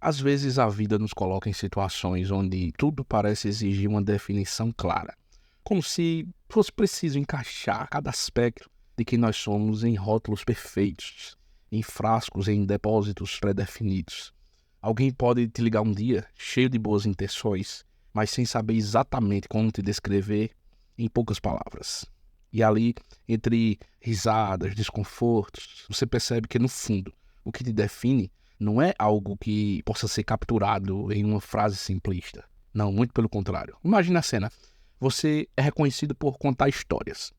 Às vezes a vida nos coloca em situações onde tudo parece exigir uma definição clara, como se fosse preciso encaixar cada aspecto de quem nós somos em rótulos perfeitos, em frascos, em depósitos pré-definidos. Alguém pode te ligar um dia, cheio de boas intenções, mas sem saber exatamente como te descrever em poucas palavras. E ali, entre risadas, desconfortos, você percebe que, no fundo, o que te define não é algo que possa ser capturado em uma frase simplista. Não, muito pelo contrário. Imagina a cena. Você é reconhecido por contar histórias,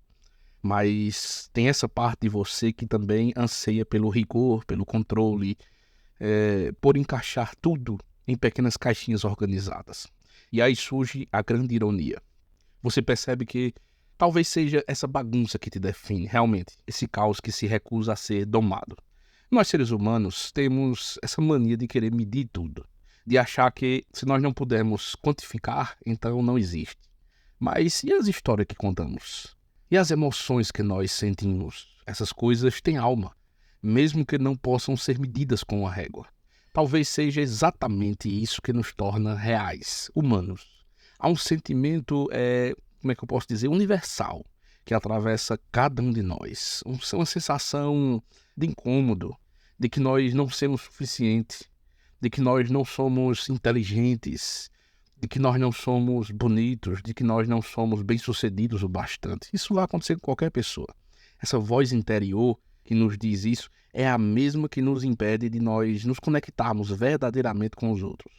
mas tem essa parte de você que também anseia pelo rigor, pelo controle, por encaixar tudo em pequenas caixinhas organizadas. E aí surge a grande ironia. Você percebe que talvez seja essa bagunça que te define, realmente, esse caos que se recusa a ser domado. Nós, seres humanos, temos essa mania de querer medir tudo, de achar que se nós não pudermos quantificar, então não existe. Mas e as histórias que contamos? E as emoções que nós sentimos? Essas coisas têm alma, mesmo que não possam ser medidas com uma régua. Talvez seja exatamente isso que nos torna reais, humanos. Há um sentimento, como é que eu posso dizer, universal, que atravessa cada um de nós. Uma sensação de incômodo, de que nós não somos suficientes, de que nós não somos inteligentes, de que nós não somos bonitos, de que nós não somos bem-sucedidos o bastante. Isso vai acontecer com qualquer pessoa. Essa voz interior que nos diz isso é a mesma que nos impede de nós nos conectarmos verdadeiramente com os outros.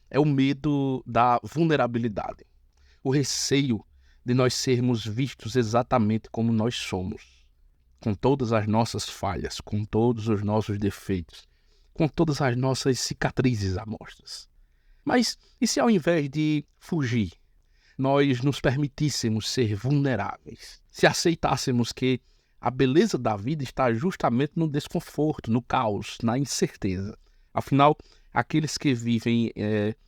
É o medo da vulnerabilidade, o receio de nós sermos vistos exatamente como nós somos, com todas as nossas falhas, com todos os nossos defeitos, com todas as nossas cicatrizes à mostras. Mas e se ao invés de fugir, nós nos permitíssemos ser vulneráveis? Se aceitássemos que a beleza da vida está justamente no desconforto, no caos, na incerteza. Afinal, aqueles que vivem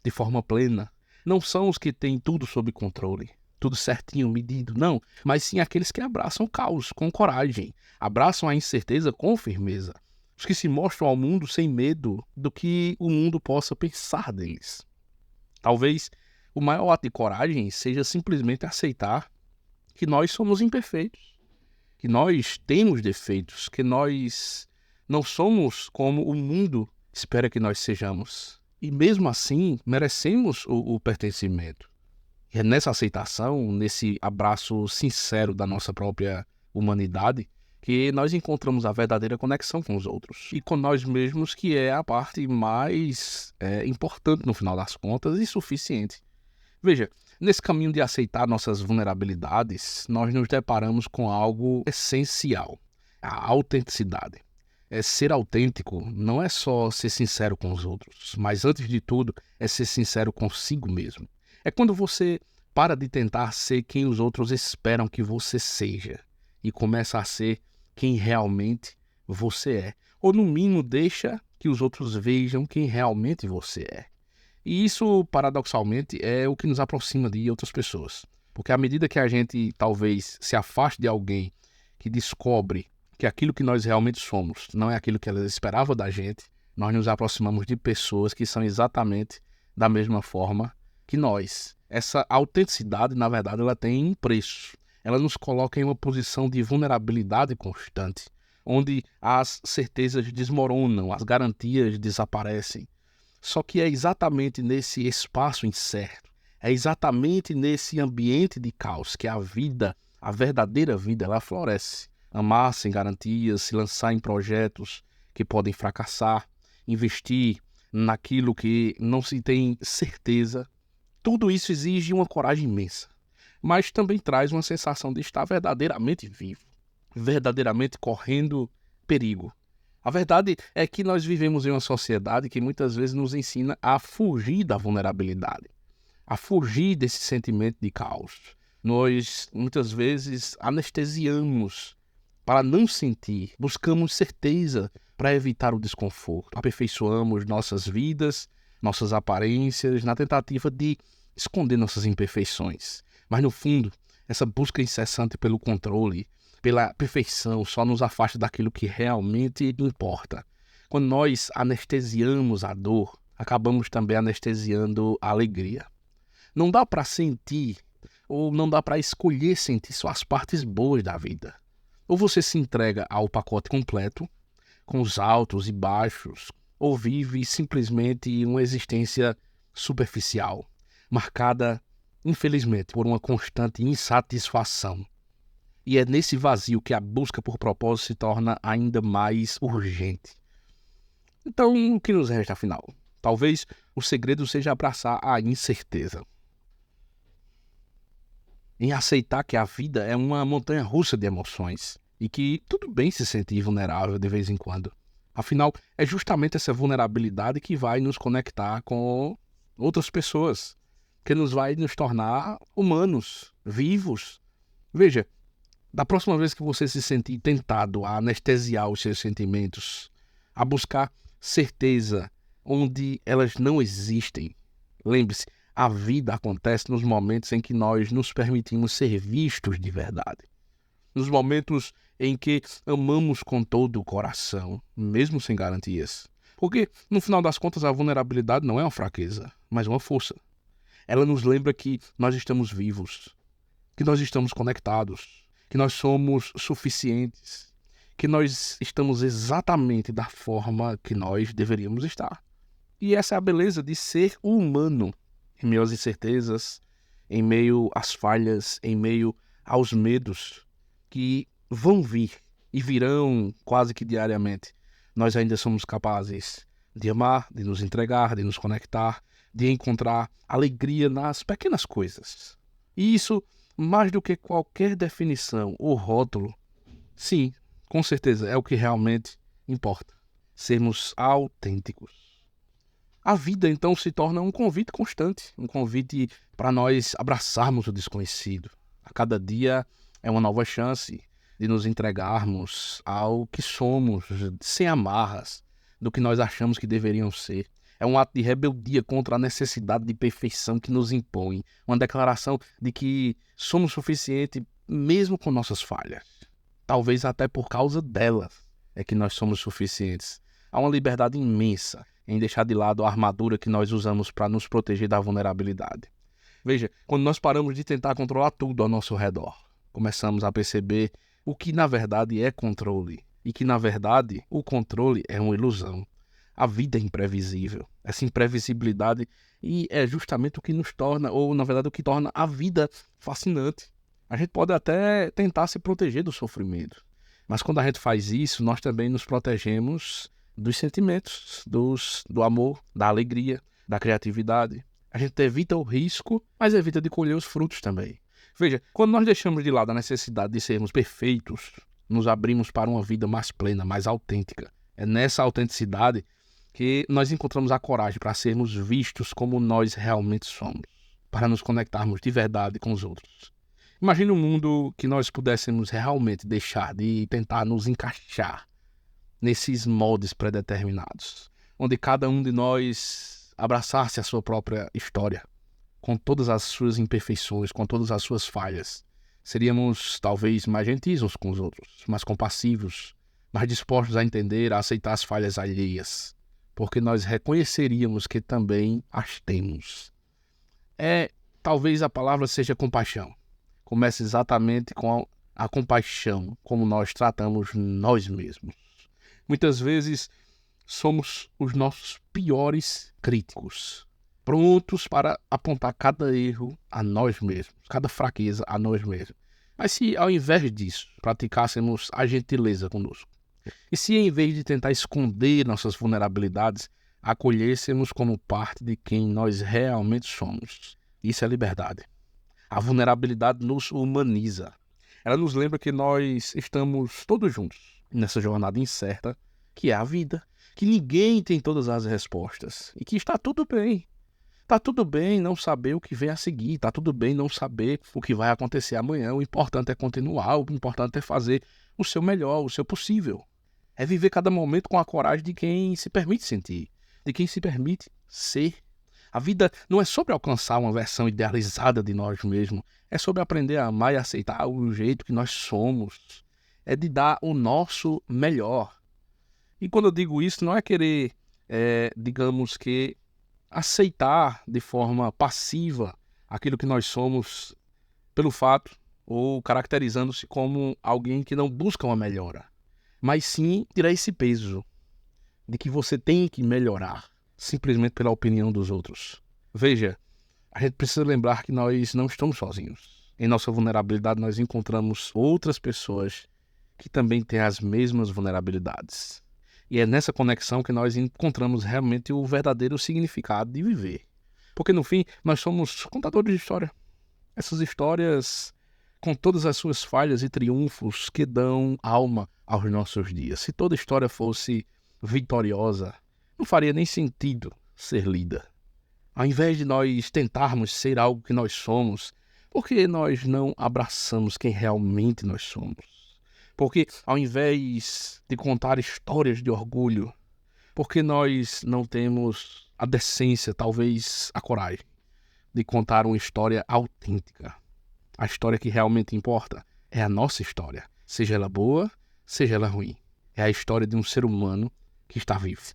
de forma plena não são os que têm tudo sob controle, tudo certinho, medido, não, mas sim aqueles que abraçam o caos com coragem, abraçam a incerteza com firmeza, os que se mostram ao mundo sem medo do que o mundo possa pensar deles. Talvez o maior ato de coragem seja simplesmente aceitar que nós somos imperfeitos, que nós temos defeitos, que nós não somos como o mundo espera que nós sejamos. E mesmo assim, merecemos o pertencimento. E é nessa aceitação, nesse abraço sincero da nossa própria humanidade, que nós encontramos a verdadeira conexão com os outros. E com nós mesmos, que é a parte mais importante no final das contas e suficiente. Veja, nesse caminho de aceitar nossas vulnerabilidades, nós nos deparamos com algo essencial, a autenticidade. Ser autêntico não é só ser sincero com os outros, mas antes de tudo é ser sincero consigo mesmo. É quando você para de tentar ser quem os outros esperam que você seja e começa a ser quem realmente você é. Ou no mínimo deixa que os outros vejam quem realmente você é. E isso, paradoxalmente, é o que nos aproxima de outras pessoas. Porque à medida que a gente talvez se afaste de alguém que descobre que aquilo que nós realmente somos não é aquilo que elas esperavam da gente, nós nos aproximamos de pessoas que são exatamente da mesma forma que nós. Essa autenticidade, na verdade, ela tem um preço. Ela nos coloca em uma posição de vulnerabilidade constante, onde as certezas desmoronam, as garantias desaparecem. Só que é exatamente nesse espaço incerto, é exatamente nesse ambiente de caos que a vida, a verdadeira vida, ela floresce. Amar sem garantias, se lançar em projetos que podem fracassar, investir naquilo que não se tem certeza. Tudo isso exige uma coragem imensa, mas também traz uma sensação de estar verdadeiramente vivo, verdadeiramente correndo perigo. A verdade é que nós vivemos em uma sociedade que muitas vezes nos ensina a fugir da vulnerabilidade, a fugir desse sentimento de caos. Nós, muitas vezes, anestesiamos para não sentir, buscamos certeza para evitar o desconforto, aperfeiçoamos nossas vidas, nossas aparências, na tentativa de esconder nossas imperfeições. Mas, no fundo, essa busca incessante pelo controle, pela perfeição, só nos afasta daquilo que realmente importa. Quando nós anestesiamos a dor, acabamos também anestesiando a alegria. Não dá para sentir, ou não dá para escolher sentir só as partes boas da vida. Ou você se entrega ao pacote completo, com os altos e baixos, ou vive simplesmente uma existência superficial, marcada, infelizmente, por uma constante insatisfação. E é nesse vazio que a busca por propósito se torna ainda mais urgente. Então, o que nos resta afinal? Talvez o segredo seja abraçar a incerteza. Em aceitar que a vida é uma montanha-russa de emoções e que tudo bem se sentir vulnerável de vez em quando. Afinal, é justamente essa vulnerabilidade que vai nos conectar com outras pessoas, que nos vai nos tornar humanos, vivos. Veja, da próxima vez que você se sentir tentado a anestesiar os seus sentimentos, a buscar certeza onde elas não existem, lembre-se, a vida acontece nos momentos em que nós nos permitimos ser vistos de verdade. Nos momentos em que amamos com todo o coração, mesmo sem garantias. Porque, no final das contas, a vulnerabilidade não é uma fraqueza, mas uma força. Ela nos lembra que nós estamos vivos, que nós estamos conectados, que nós somos suficientes, que nós estamos exatamente da forma que nós deveríamos estar. E essa é a beleza de ser humano, em meio às incertezas, em meio às falhas, em meio aos medos que vão vir e virão quase que diariamente. Nós ainda somos capazes de amar, de nos entregar, de nos conectar, de encontrar alegria nas pequenas coisas. E isso, mais do que qualquer definição ou rótulo, sim, com certeza é o que realmente importa. Sermos autênticos. A vida, então, se torna um convite constante, um convite para nós abraçarmos o desconhecido. A cada dia é uma nova chance de nos entregarmos ao que somos, sem amarras, do que nós achamos que deveriam ser. É um ato de rebeldia contra a necessidade de perfeição que nos impõe, uma declaração de que somos suficientes mesmo com nossas falhas. Talvez até por causa delas é que nós somos suficientes. Há uma liberdade imensa em deixar de lado a armadura que nós usamos para nos proteger da vulnerabilidade. Veja, quando nós paramos de tentar controlar tudo ao nosso redor, começamos a perceber o que na verdade é controle e que na verdade o controle é uma ilusão. A vida é imprevisível, essa imprevisibilidade e é justamente o que nos torna, ou na verdade o que torna a vida fascinante. A gente pode até tentar se proteger do sofrimento, mas quando a gente faz isso, nós também nos protegemos dos sentimentos, do amor, da alegria, da criatividade. A gente evita o risco, mas evita de colher os frutos também. Veja, quando nós deixamos de lado a necessidade de sermos perfeitos, nos abrimos para uma vida mais plena, mais autêntica. É nessa autenticidade que nós encontramos a coragem para sermos vistos como nós realmente somos, para nos conectarmos de verdade com os outros. Imagine um mundo que nós pudéssemos realmente deixar de tentar nos encaixar nesses moldes predeterminados, onde cada um de nós abraçasse a sua própria história, com todas as suas imperfeições, com todas as suas falhas. Seríamos talvez mais gentis uns com os outros, mais compassivos, mais dispostos a entender, a aceitar as falhas alheias, porque nós reconheceríamos que também as temos. Talvez a palavra seja compaixão. Começa exatamente com a compaixão, como nós tratamos nós mesmos. Muitas vezes somos os nossos piores críticos, prontos para apontar cada erro a nós mesmos, cada fraqueza a nós mesmos. Mas se ao invés disso praticássemos a gentileza conosco, e se em vez de tentar esconder nossas vulnerabilidades, acolhêssemos como parte de quem nós realmente somos, isso é liberdade. A vulnerabilidade nos humaniza. Ela nos lembra que nós estamos todos juntos nessa jornada incerta, que é a vida, que ninguém tem todas as respostas e que está tudo bem. Está tudo bem não saber o que vem a seguir, está tudo bem não saber o que vai acontecer amanhã. O importante é continuar, o importante é fazer o seu melhor, o seu possível. É viver cada momento com a coragem de quem se permite sentir, de quem se permite ser. A vida não é sobre alcançar uma versão idealizada de nós mesmos, é sobre aprender a amar e aceitar o jeito que nós somos. É de dar o nosso melhor. E quando eu digo isso, não é querer, digamos que, aceitar de forma passiva aquilo que nós somos pelo fato ou caracterizando-se como alguém que não busca uma melhora, mas sim tirar esse peso de que você tem que melhorar simplesmente pela opinião dos outros. Veja, a gente precisa lembrar que nós não estamos sozinhos. Em nossa vulnerabilidade, nós encontramos outras pessoas que também têm as mesmas vulnerabilidades. E é nessa conexão que nós encontramos realmente o verdadeiro significado de viver. Porque, no fim, nós somos contadores de história. Essas histórias, com todas as suas falhas e triunfos, que dão alma aos nossos dias. Se toda história fosse vitoriosa, não faria nem sentido ser lida. Ao invés de nós tentarmos ser algo que nós somos, por que nós não abraçamos quem realmente nós somos? Porque ao invés de contar histórias de orgulho, por que nós não temos a decência, talvez a coragem, de contar uma história autêntica? A história que realmente importa é a nossa história, seja ela boa, seja ela ruim. É a história de um ser humano que está vivo.